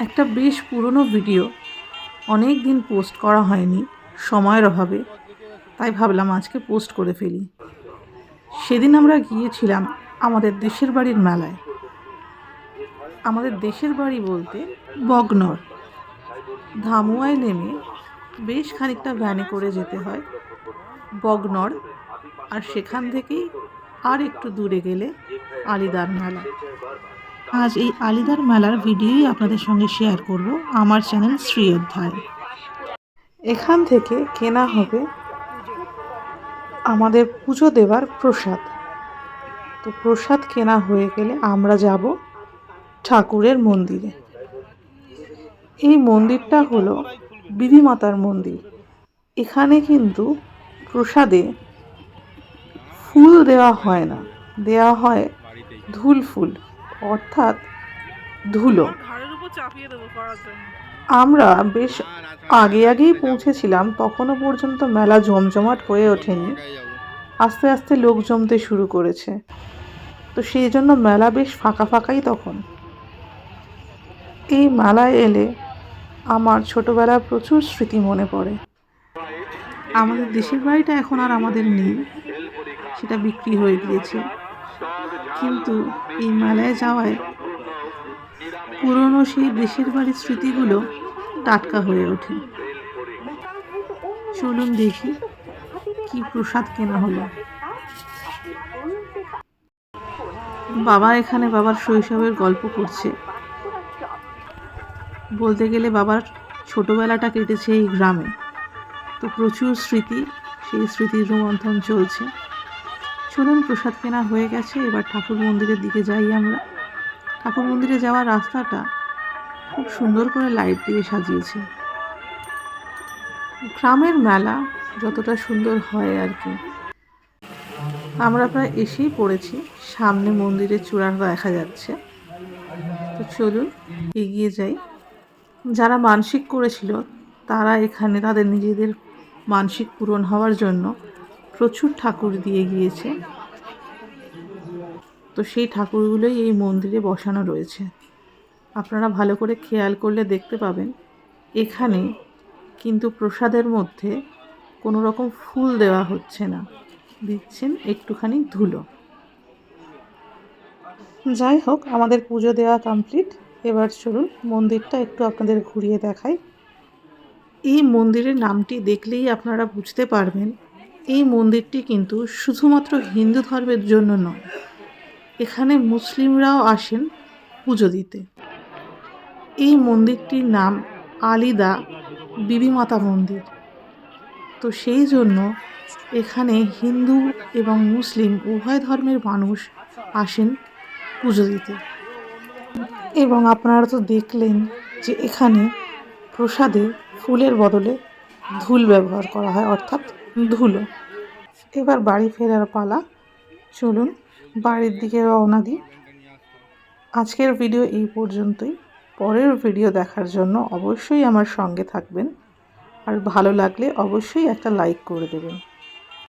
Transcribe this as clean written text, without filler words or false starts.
একটা বেশ পুরনো ভিডিও অনেক দিন পোস্ট করা হয়নি সময়ের অভাবে, তাই ভাবলাম আজকে পোস্ট করে ফেলি। সেদিন আমরা গিয়েছিলাম আমাদের দেশের বাড়ির মেলায়। আমাদের দেশের বাড়ি বলতে বগনর। ধামুয়ায় নেমে বেশ খানিকটা ভ্যানে করে যেতে হয় বগনর, আর সেখান থেকেই আর একটু দূরে গেলে আলিদার মেলা। আজ এই আলিদার মেলার ভিডিওই আপনাদের সঙ্গে শেয়ার করব আমার চ্যানেল শ্রী অধ্যায়। এখান থেকে কেনা হবে আমাদের পুজো দেওয়ার প্রসাদ। তো প্রসাদ কেনা হয়ে গেলে আমরা যাব ঠাকুরের মন্দিরে। এই মন্দিরটা হলো বিবি মাতার মন্দির। এখানে কিন্তু প্রসাদে ফুল দেওয়া হয় না, দেওয়া হয় ধুল ফুল, অর্থাৎ ধুলো। আমরা বেশ আগেই পৌঁছেছিলাম, তখনও পর্যন্ত মেলা জমজমাট হয়ে ওঠেনি। আস্তে আস্তে লোক জমতে শুরু করেছে, তো সেই জন্য মেলা বেশ ফাঁকাই তখন। এই মেলায় এলে আমার ছোটবেলার প্রচুর স্মৃতি মনে পড়ে। আমাদের দেশের বাড়িটা এখন আর আমাদের নেই, সেটা বিক্রি হয়ে গিয়েছে, কিন্তু এই মেলায় যাওয়ায় পুরনো সেই দেশের বাড়ির স্মৃতিগুলো টাটকা হয়ে ওঠে। চলুন দেখি কি প্রসাদ কেনা হলো। বাবা এখানে বাবার শৈশবের গল্প করছে। বলতে গেলে বাবার ছোটবেলাটা কেটেছে এই গ্রামে, তো প্রচুর স্মৃতি, সেই স্মৃতির রোমন্থন চলছে। চলুন, প্রসাদ কেনা হয়ে গেছে, এবার ঠাকুর মন্দিরের দিকে যাই আমরা। ঠাকুর মন্দিরে যাওয়ার রাস্তাটা খুব সুন্দর করে লাইট দিয়ে সাজিয়েছে। গ্রামের মেলা যতটা সুন্দর হয় আর কি। আমরা প্রায় এসেই পড়েছি, সামনে মন্দিরের চূড়াটা দেখা যাচ্ছে। তো চলুন এগিয়ে যাই। যারা মানসিক করেছিল তারা এখানে তাদের নিজেদের মানসিক পূরণ হওয়ার জন্য প্রচুর ঠাকুর দিয়ে গিয়েছে। তো সেই ঠাকুরগুলোই এই মন্দিরে বসানো রয়েছে। আপনারা ভালো করে খেয়াল করলে দেখতে পাবেন এখানে কিন্তু প্রসাদের মধ্যে কোনো রকম ফুল দেওয়া হচ্ছে না, দিচ্ছেন একটুখানি ধুলো। যাই হোক, আমাদের পুজো দেওয়া কমপ্লিট। এবার চলুন মন্দিরটা একটু আপনাদের ঘুরিয়ে দেখাই। এই মন্দিরের নামটি দেখলেই আপনারা বুঝতে পারবেন এই মন্দিরটি কিন্তু শুধুমাত্র হিন্দু ধর্মের জন্য নয়, এখানে মুসলিমরাও আসেন পুজো দিতে। এই মন্দিরটির নাম আলিদা বিবি মাতা মন্দির। তো সেই জন্য এখানে হিন্দু এবং মুসলিম উভয় ধর্মের মানুষ আসেন পুজো দিতে। এবং আপনারা তো দেখলেন যে এখানে প্রসাদে ফুলের বদলে ধুল ব্যবহার করা হয়, অর্থাৎ ধুলো। এবার বাড়ি ফেরার পালা। চলুন বাড়ির দিকে রওনা দিই। আজকের ভিডিও এই পর্যন্তই। পরের ভিডিও দেখার জন্য অবশ্যই আমার সঙ্গে থাকবেন, আর ভালো লাগলে অবশ্যই একটা লাইক করে দেবেন।